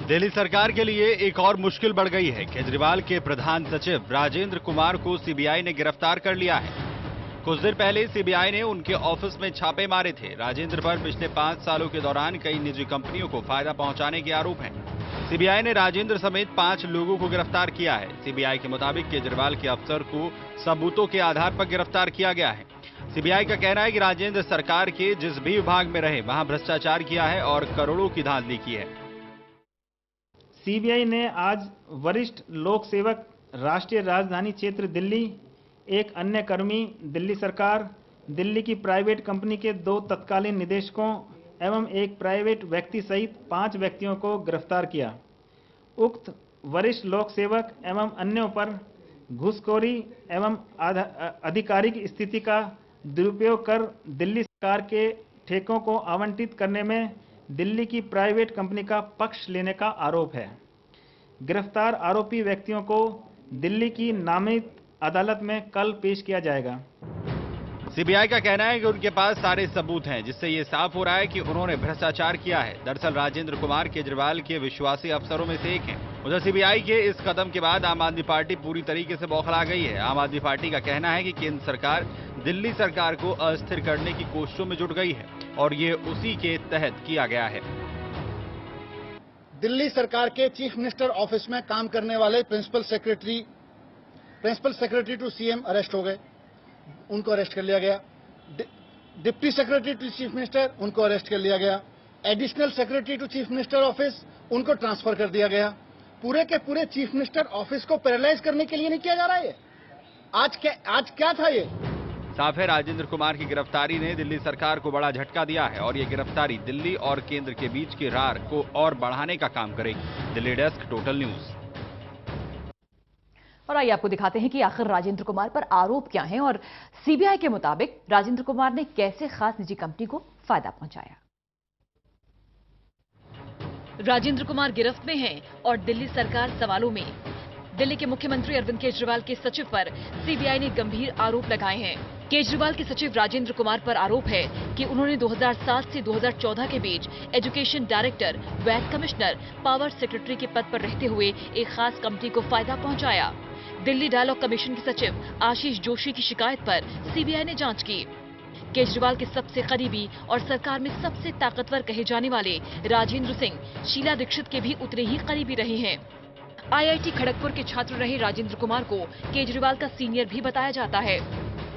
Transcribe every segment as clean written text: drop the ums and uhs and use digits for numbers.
दिल्ली सरकार के लिए एक और मुश्किल बढ़ गई है। केजरीवाल के प्रधान सचिव राजेंद्र कुमार को सीबीआई ने गिरफ्तार कर लिया है। कुछ देर पहले सीबीआई ने उनके ऑफिस में छापे मारे थे। राजेंद्र पर पिछले 5 सालों के दौरान कई निजी कंपनियों को फायदा पहुंचाने के आरोप हैं। सीबीआई ने राजेंद्र समेत 5 लोगों को गिरफ्तार किया है। सीबीआई के मुताबिक केजरीवाल के अफसर को सबूतों के आधार पर गिरफ्तार किया गया है। सीबीआई का कहना है कि राजेंद्र सरकार के जिस भी विभाग में रहे वहां भ्रष्टाचार किया है और करोड़ों की धांधली की है। सीबीआई ने आज वरिष्ठ लोक सेवक, राष्ट्रीय राजधानी क्षेत्र दिल्ली, एक अन्य कर्मी, दिल्ली सरकार, दिल्ली की प्राइवेट कंपनी के 2 तत्कालीन निदेशकों एवं एक प्राइवेट व्यक्ति सहित 5 व्यक्तियों को गिरफ्तार किया। उक्त वरिष्ठ लोक सेवक एवं अन्यों पर घूसखोरी एवं आधिकारिक स्थिति का दुरुपयोग कर दिल्ली सरकार के ठेकों को आवंटित करने में दिल्ली की प्राइवेट कंपनी का पक्ष लेने का आरोप है। गिरफ्तार आरोपी व्यक्तियों को दिल्ली की नामित अदालत में कल पेश किया जाएगा। सीबीआई का कहना है कि उनके पास सारे सबूत हैं, जिससे ये साफ हो रहा है कि उन्होंने भ्रष्टाचार किया है। दरअसल राजेंद्र कुमार केजरीवाल के विश्वासी अफसरों में से एक हैं। उधर सीबीआई के इस कदम के बाद आम आदमी पार्टी पूरी तरीके से बौखला गई है। आम आदमी पार्टी का कहना है कि केंद्र सरकार दिल्ली सरकार को अस्थिर करने की कोशिशों में जुट गई है और ये उसी के तहत किया गया है। दिल्ली सरकार के चीफ मिनिस्टर ऑफिस में काम करने वाले principal secretary to CM arrest हो गए, उनको अरेस्ट कर लिया गया। Deputy secretary to chief minister, उनको अरेस्ट कर लिया गया। Additional secretary to chief minister office, उनको ट्रांसफर कर दिया गया। पूरे के पूरे चीफ मिनिस्टर ऑफिस को पैरालाइज करने के लिए नहीं किया जा रहा है। आज क्या था ये? साफ है, राजेंद्र कुमार की गिरफ्तारी ने दिल्ली सरकार को बड़ा झटका दिया है और ये गिरफ्तारी दिल्ली और केंद्र के बीच की रार को और बढ़ाने का काम करेगी। Delhi desk, total news. और आइए आपको दिखाते हैं कि आखिर राजेंद्र कुमार पर आरोप क्या हैं और सीबीआई के मुताबिक राजेंद्र कुमार ने कैसे खास निजी कंपनी को फायदा पहुंचाया। राजेंद्र कुमार गिरफ्त में हैं और दिल्ली सरकार सवालों में। दिल्ली के मुख्यमंत्री अरविंद केजरीवाल के सचिव पर सीबीआई ने गंभीर आरोप लगाए हैं। केजरीवाल के सचिव राजेंद्र कुमार पर आरोप है कि उन्होंने 2007 से 2014 के बीच education director, VAT commissioner, power secretary के पद पर रहते हुए एक खास कंपनी को फायदा पहुंचाया। दिल्ली डायलॉग कमीशन के सचिव आशीष जोशी की शिकायत पर सीबीआई ने जांच की। केजरीवाल के सबसे करीबी और सरकार में सबसे ताकतवर कहे जाने वाले राजेंद्र सिंह शीला दीक्षित के भी उतने ही करीबी रहे हैं। आईआईटी खड़गपुर के छात्र रहे राजेंद्र कुमार को केजरीवाल का सीनियर भी बताया जाता है।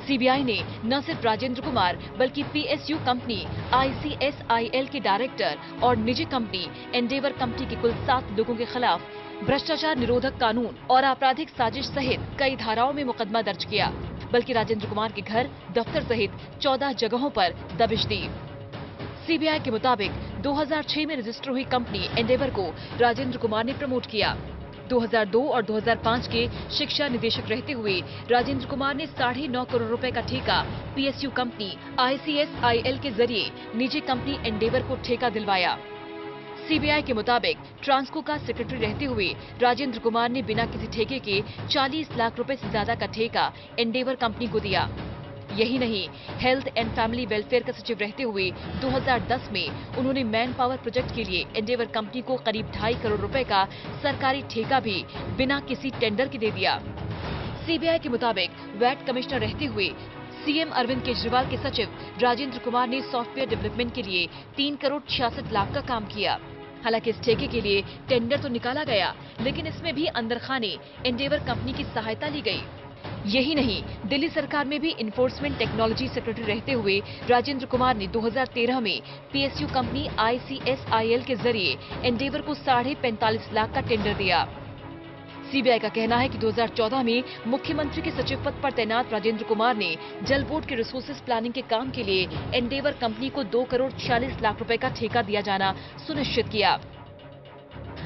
सीबीआई ने न सिर्फ राजेंद्र कुमार बल्कि पीएसयू कंपनी, आईसीएसआईएल के डायरेक्टर और निजी कंपनी एंडेवर कंपनी के कुल 7 लोगों के खिलाफ भ्रष्टाचार निरोधक कानून और आपराधिक साजिश सहित कई धाराओं में मुकदमा दर्ज किया, बल्कि राजेंद्र कुमार के घर, दफ्तर सहित 14 जगहों पर दबिश दी। सीबीआई के मुताबिक 2006 में रजिस्टर हुई कंपनी एंडेवर को राजेंद्र कुमार ने प्रमोट किया। 2002 और 2005 के शिक्षा निदेशक रहते हुए राजेंद्र कुमार ने 9.5 करोड़ रुपए का ठेका पीएसयू कंपनी आईसीएसआईएल के जरिए निजी कंपनी एंडेवर को ठेका दिलवाया। सीबीआई के मुताबिक ट्रांसको का सेक्रेटरी रहते हुए राजेंद्र कुमार ने बिना किसी ठेके के 40 लाख रुपए से ज्यादा का ठेका एंडेवर कंपनी को दिया। यही नहीं, हेल्थ एंड फैमिली वेलफेयर का सचिव रहते हुए 2010 में उन्होंने मैन पावर प्रोजेक्ट के लिए एंडेवर कंपनी को करीब 2.5 करोड़ रुपए का सरकारी ठेका भी बिना किसी टेंडर के दे दिया। सीबीआई के मुताबिक वैट कमिश्नर रहते हुए सीएम अरविंद केजरीवाल के सचिव राजेंद्र कुमार ने सॉफ्टवेयर डेवलपमेंट के लिए 3 करोड़ 66 लाख का काम किया। हालांकि इस ठेके के लिए टेंडर तो निकाला गया, लेकिन इसमें भी अंदरखाने एंडेवर कंपनी की सहायता ली गई। यही नहीं, दिल्ली सरकार में भी इन्फोर्समेंट टेक्नोलॉजी सेक्रेटरी रहते हुए राजेंद्र कुमार ने 2013 में पीएसयू कंपनी आईसीएसआईएल के जरिए एंडेवर को 45.5 लाख का टेंडर दिया। सीबीआई का कहना है कि 2014 में मुख्यमंत्री के सचिव पद पर तैनात राजेंद्र कुमार ने जल बोर्ड के रिसोर्सेज प्लानिंग के काम के लिए एंडेवर कंपनी को 2 करोड़ 46 लाख रुपए का ठेका दिया जाना सुनिश्चित किया।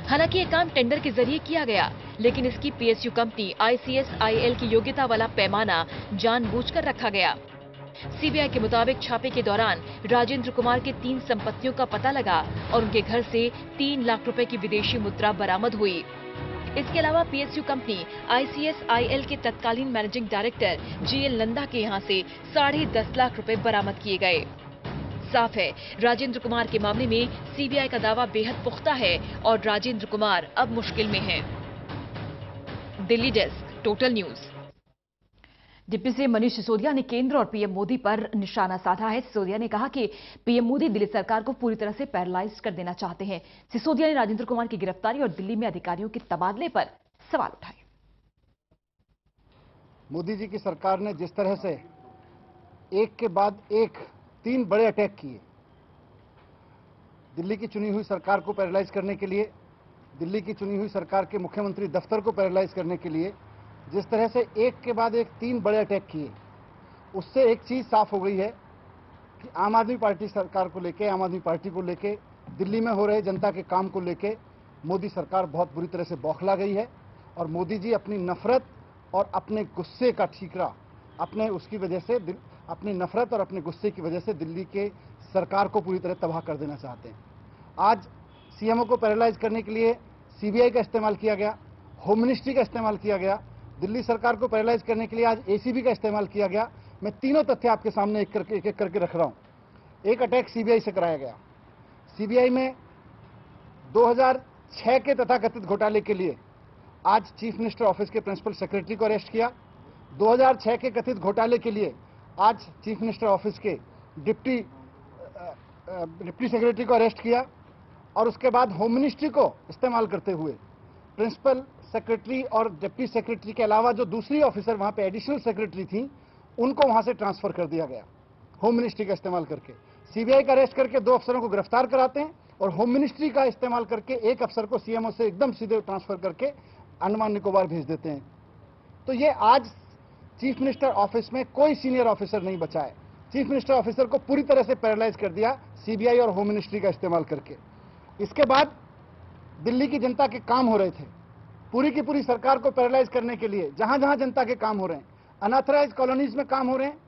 हालांकि ये काम टेंडर के जरिए किया गया, लेकिन इसकी पीएसयू कंपनी आईसीएसआईएल की योग्यता वाला पैमाना जानबूझकर रखा गया। सीबीआई के मुताबिक छापे के दौरान राजेंद्र कुमार के 3 संपत्तियों का पता लगा और उनके घर से 3 लाख रुपए की विदेशी मुद्रा बरामद हुई। इसके अलावा पीएसयू कंपनी आईसीएसआईएल के तत्कालीन मैनेजिंग डायरेक्टर जीएल नंदा के यहां से 10.5 लाख रुपए बरामद किए गए। साफ है, राजेंद्र कुमार के मामले में सीबीआई का दावा बेहद पुख्ता है और राजेंद्र कुमार अब मुश्किल में हैं। Delhi desk, total news. Deputy CM Manish Sisodia ने केंद्र और पीएम मोदी पर निशाना साधा है। सिसोदिया ने कहा कि पीएम मोदी दिल्ली सरकार को पूरी तरह से पैरालाइज कर देना चाहते हैं। सिसोदिया ने राजेंद्र कुमार की गिरफ्तारी और दिल्ली में अधिकारियों के तबादले पर सवाल उठाए। मोदी जी की सरकार ने जिस तरह से एक के बाद एक 3 बड़े अटैक किए, दिल्ली की चुनी हुई सरकार को पैरालाइज करने के लिए, दिल्ली की चुनी हुई सरकार के मुख्यमंत्री दफ्तर को पैरालाइज करने के लिए जिस तरह से एक के बाद एक 3 बड़े अटैक किए, उससे एक चीज साफ हो गई है कि आम आदमी पार्टी सरकार को लेके, आम आदमी पार्टी को लेके, दिल्ली में हो रहे जनता के काम को लेके मोदी सरकार बहुत बुरी तरह से बौखला गई है। और मोदी जी अपनी नफरत और अपने गुस्से का ठीकरा अपनी नफरत और अपने गुस्से की वजह से दिल्ली के सरकार को पूरी तरह तबाह कर देना चाहते हैं। आज सीएमओ को पैरालाइज करने के लिए सीबीआई का इस्तेमाल किया गया, होम मिनिस्ट्री का इस्तेमाल किया गया, दिल्ली सरकार को पैरालाइज करने के लिए आज एसीबी का इस्तेमाल किया गया। मैं तीनों तथ्य आपके सामने एक एक करके रख रहा हूं। एक अटैक सीबीआई से कराया गया। सीबीआई में 2006 के तथाकथित घोटाले के लिए आज चीफ मिनिस्टर ऑफिस के प्रिंसिपल सेक्रेटरी को अरेस्ट किया। 2006 के कथित घोटाले के लिए आज चीफ मिनिस्टर ऑफिस के डिप्टी सेक्रेटरी को अरेस्ट किया। और उसके बाद होम मिनिस्ट्री को इस्तेमाल करते हुए प्रिंसिपल सेक्रेटरी और डिप्टी सेक्रेटरी के अलावा जो दूसरी ऑफिसर वहां पे एडिशनल सेक्रेटरी थी, उनको वहां से ट्रांसफर कर दिया गया होम मिनिस्ट्री का इस्तेमाल करके। सीबीआई का अरेस्ट करके 2 अफसरों को गिरफ्तार कराते हैं और होम मिनिस्ट्री का इस्तेमाल करके एक अफसर को सीएमओ से एकदम सीधे ट्रांसफर करके अंडमान निकोबार भेज देते हैं। तो ये आज चीफ मिनिस्टर ऑफिस में कोई सीनियर ऑफिसर नहीं बचा है। चीफ मिनिस्टर ऑफिसर को पूरी तरह से पैरालाइज कर दिया सीबीआई और होम मिनिस्ट्री का इस्तेमाल करके। इसके बाद दिल्ली की जनता के काम हो रहे थे, पूरी की पूरी सरकार को पैरालाइज करने के लिए जहां जहां जनता के काम हो रहे हैं, अनऑथराइज कॉलोनीज में काम हो रहे हैं,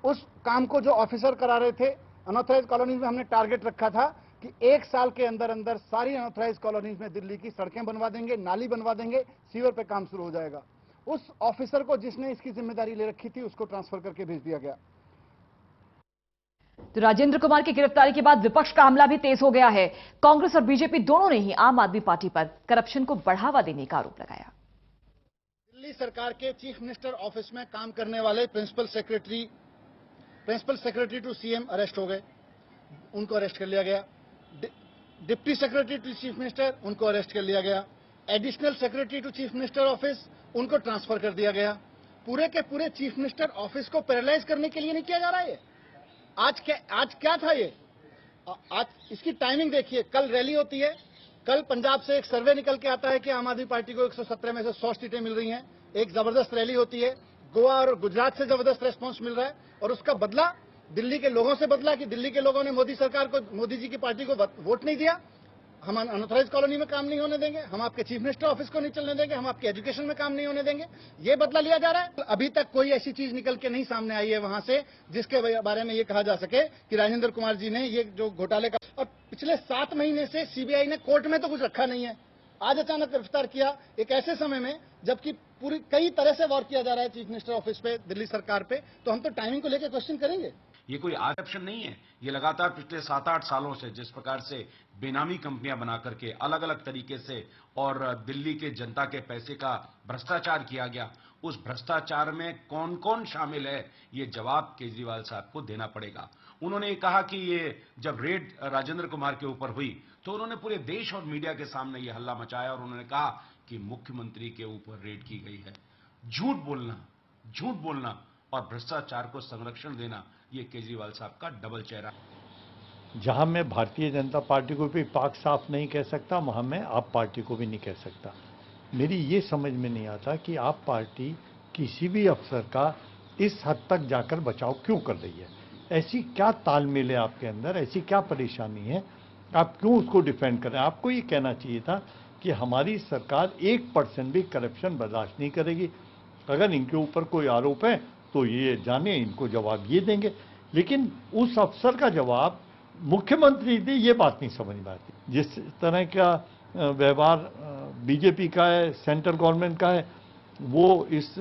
उस काम को जो ऑफिसर करा रहे थे अनऑथराइज कॉलोनीज में, हमने टारगेट रखा था कि 1 साल के अंदर अंदर सारी अनऑथराइज कॉलोनीज में दिल्ली की सड़कें बनवा देंगे, नाली बनवा देंगे, सीवर पे काम शुरू हो जाएगा। उस ऑफिसर को जिसने इसकी जिम्मेदारी ले रखी थी उसको ट्रांसफर करके भेज दिया गया। तो राजेंद्र कुमार की गिरफ्तारी के बाद विपक्ष का हमला भी तेज हो गया है। कांग्रेस और बीजेपी दोनों ने ही आम आदमी पार्टी पर करप्शन को बढ़ावा देने का आरोप लगाया। दिल्ली सरकार के चीफ मिनिस्टर ऑफिस में काम करने वाले principal secretary to CM arrest हो गए, उनको अरेस्ट कर लिया गया। Deputy secretary to chief minister, उनको अरेस्ट कर लिया गया। Additional secretary to chief minister office, उनको ट्रांसफर कर दिया गया। पूरे के पूरे चीफ मिनिस्टर ऑफिस को पैरालाइज करने के लिए नहीं किया जा रहा है। आज क्या था ये? आज इसकी टाइमिंग देखिए। कल रैली होती है, कल पंजाब से एक सर्वे निकल के आता है कि आम आदमी पार्टी को 117 में से 100 सीटें मिल रही हैं। एक जबरदस्त रैली होती है, गोवा और गुजरात से जबरदस्त रेस्पॉन्स मिल रहा है और उसका बदला दिल्ली के लोगों से बदला कि दिल्ली के लोगों ने मोदी सरकार को, मोदी जी की पार्टी को वोट नहीं दिया। हम अनऑथराइज कॉलोनी में काम नहीं होने देंगे, हम आपके चीफ मिनिस्टर ऑफिस को नहीं चलने देंगे, हम आपके एजुकेशन में काम नहीं होने देंगे। ये बदला लिया जा रहा है। अभी तक कोई ऐसी चीज निकल के नहीं सामने आई है वहां से जिसके बारे में ये कहा जा सके कि राजेंद्र कुमार जी ने ये जो घोटाले का, और पिछले 7 महीने से सीबीआई ने कोर्ट में तो कुछ रखा नहीं है। आज अचानक गिरफ्तार किया एक ऐसे समय में जबकि पूरी कई तरह से वॉर किया जा रहा है चीफ मिनिस्टर ऑफिस पे, दिल्ली सरकार पे। तो हम तो टाइमिंग को लेकर क्वेश्चन करेंगे। ये कोई करप्शन नहीं है, ये लगातार पिछले 7-8 सालों से जिस प्रकार से बेनामी कंपनियां बना करके अलग अलग तरीके से और दिल्ली के जनता के पैसे का भ्रष्टाचार किया गया, उस भ्रष्टाचार में कौन कौन शामिल है ये जवाब केजरीवाल साहब को देना पड़ेगा। उन्होंने कहा कि ये जब रेड राजेंद्र कुमार के ऊपर हुई तो उन्होंने पूरे देश और मीडिया के सामने ये हल्ला मचाया और उन्होंने कहा कि मुख्यमंत्री के ऊपर रेड की गई है। झूठ बोलना और भ्रष्टाचार को संरक्षण देना, ये केजरीवाल साहब का डबल चेहरा। जहां मैं भारतीय जनता पार्टी को भी पाक साफ नहीं कह सकता, वहां मैं आप पार्टी को भी नहीं कह सकता। मेरी ये समझ में नहीं आता कि आप पार्टी किसी भी अफसर का इस हद तक जाकर बचाव क्यों कर रही है। ऐसी क्या तालमेल है आपके अंदर, ऐसी क्या परेशानी है, आप क्यों उसको डिफेंड कर रहे हैं। आपको ये कहना चाहिए था कि हमारी सरकार 1% भी करप्शन बर्दाश्त नहीं करेगी। अगर इनके ऊपर कोई आरोप है तो ये जाने, इनको जवाब ये देंगे। लेकिन उस अफसर का जवाब मुख्यमंत्री दे, ये बात नहीं समझ में आती। जिस तरह का व्यवहार बीजेपी का है, सेंट्रल गवर्नमेंट का है, वो इस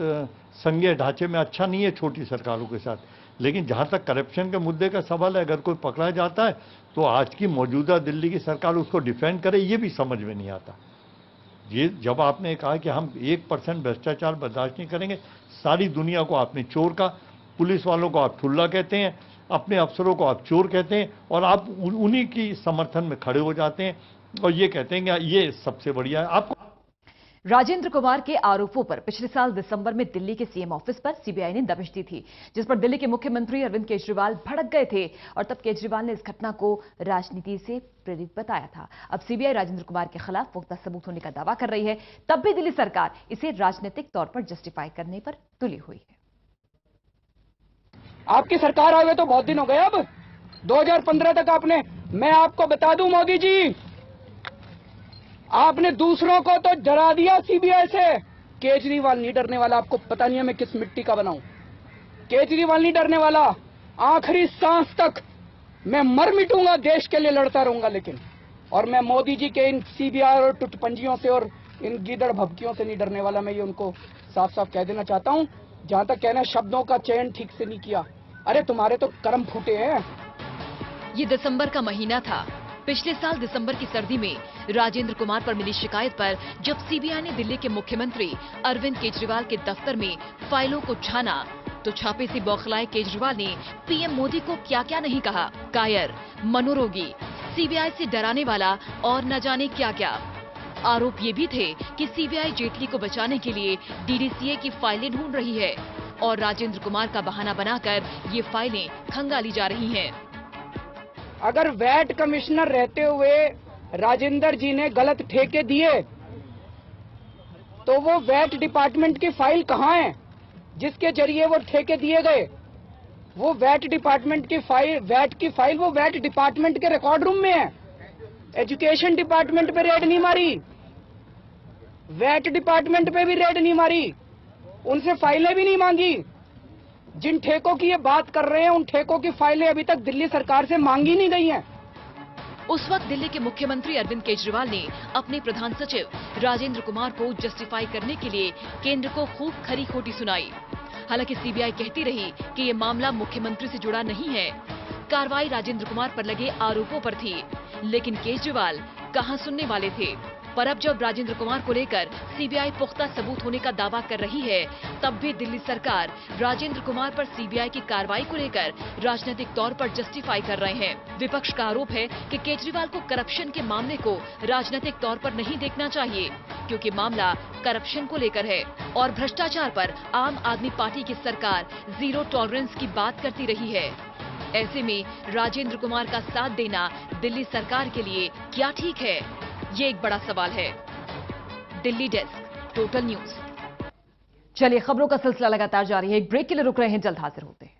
संघीय ढांचे में अच्छा नहीं है छोटी सरकारों के साथ। लेकिन जहां तक करप्शन के मुद्दे का सवाल है, अगर कोई पकड़ा जाता है तो आज की मौजूदा दिल्ली की सरकार उसको डिफेंड करे, ये भी समझ में नहीं आता। ये जब आपने कहा कि हम 1% भ्रष्टाचार बर्दाश्त नहीं करेंगे, सारी दुनिया को आपने चोर का, पुलिस वालों को आप ठुल्ला कहते हैं, अपने अफसरों को आप चोर कहते हैं, और आप उन्हीं की समर्थन में खड़े हो जाते हैं और ये कहते हैं कि ये सबसे बढ़िया है। आपको राजेंद्र कुमार के आरोपों पर पिछले साल दिसंबर में दिल्ली के सीएम ऑफिस पर सीबीआई ने दबिश दी थी, जिस पर दिल्ली के मुख्यमंत्री अरविंद केजरीवाल भड़क गए थे और तब केजरीवाल ने इस घटना को राजनीति से प्रेरित बताया था। अब सीबीआई राजेंद्र कुमार के खिलाफ पुख्ता सबूत होने का दावा कर रही है, तब भी दिल्ली सरकार इसे राजनीतिक तौर पर जस्टिफाई करने पर तुली हुई है। आपकी सरकार आए हुए तो बहुत दिन हो गए। अब 2015 तक आपने, मैं आपको बता दूं मोदी जी, आपने दूसरों को तो डरा दिया सीबीआई से। केजरीवाल नहीं डरने वाला, आपको पता नहीं है मैं किस मिट्टी का बनाऊं। केजरीवाल नहीं डरने वाला, आखिरी सांस तक मैं मर मिटूंगा, देश के लिए लड़ता रहूंगा। लेकिन और मैं मोदी जी के इन सीबीआई और टुटपंजियों से और इन गीदड़ भभकियों से नहीं डरने वाला। मैं ये उनको साफ साफ कह देना चाहता हूं। जहां तक कहना शब्दों का चयन ठीक से नहीं किया, अरे तुम्हारे तो कर्म फूटे हैं। ये दिसंबर का महीना था। पिछले साल दिसंबर की सर्दी में राजेंद्र कुमार पर मिली शिकायत पर जब सीबीआई ने दिल्ली के मुख्यमंत्री अरविंद केजरीवाल के दफ्तर में फाइलों को छाना, तो छापे से बौखलाए केजरीवाल ने पीएम मोदी को क्या क्या नहीं कहा। कायर, मनोरोगी, सीबीआई से डराने वाला और न जाने क्या क्या। आरोप ये भी थे कि सीबीआई जेटली को बचाने के लिए डीडीसीए की फाइलें ढूंढ रही है और राजेंद्र कुमार का बहाना बनाकर ये फाइलें खंगाली जा रही हैं। अगर वैट कमिश्नर रहते हुए राजेंद्र जी ने गलत ठेके दिए तो वो वैट डिपार्टमेंट की फाइल कहाँ है जिसके जरिए वो ठेके दिए गए? वो वैट डिपार्टमेंट की फाइल, वैट की फाइल वो वैट डिपार्टमेंट के रिकॉर्ड रूम में है। एजुकेशन डिपार्टमेंट पे रेड नहीं मारी, वैट डिपार्टमेंट पे भी रेड नहीं मारी, उनसे फाइलें भी नहीं मांगी। जिन ठेकों की ये बात कर रहे हैं उन ठेकों की फाइलें अभी तक दिल्ली सरकार से मांगी नहीं गई हैं। उस वक्त दिल्ली के मुख्यमंत्री अरविंद केजरीवाल ने अपने प्रधान सचिव राजेंद्र कुमार को जस्टिफाई करने के लिए केंद्र को खूब खरी खोटी सुनाई। हालांकि सीबीआई कहती रही कि ये मामला मुख्यमंत्री से जुड़ा नहीं है, कार्रवाई राजेंद्र कुमार पर लगे आरोपों पर थी। लेकिन केजरीवाल कहां सुनने वाले थे। पर अब जब राजेंद्र कुमार को लेकर सीबीआई पुख्ता सबूत होने का दावा कर रही है, तब भी दिल्ली सरकार राजेंद्र कुमार पर सीबीआई की कार्रवाई को लेकर राजनीतिक तौर पर जस्टिफाई कर रहे हैं। विपक्ष का आरोप है कि केजरीवाल को करप्शन के मामले को राजनीतिक तौर पर नहीं देखना चाहिए, क्योंकि मामला करप्शन को लेकर है और भ्रष्टाचार पर आम आदमी पार्टी की सरकार जीरो टॉलरेंस की बात करती रही है। ऐसे में राजेंद्र कुमार का साथ देना दिल्ली सरकार के लिए क्या ठीक है, ये एक बड़ा सवाल है। Delhi desk, total news. चलिए, खबरों का सिलसिला लगातार जारी है। एक ब्रेक के लिए रुक रहे हैं, जल्द हाजिर होते हैं।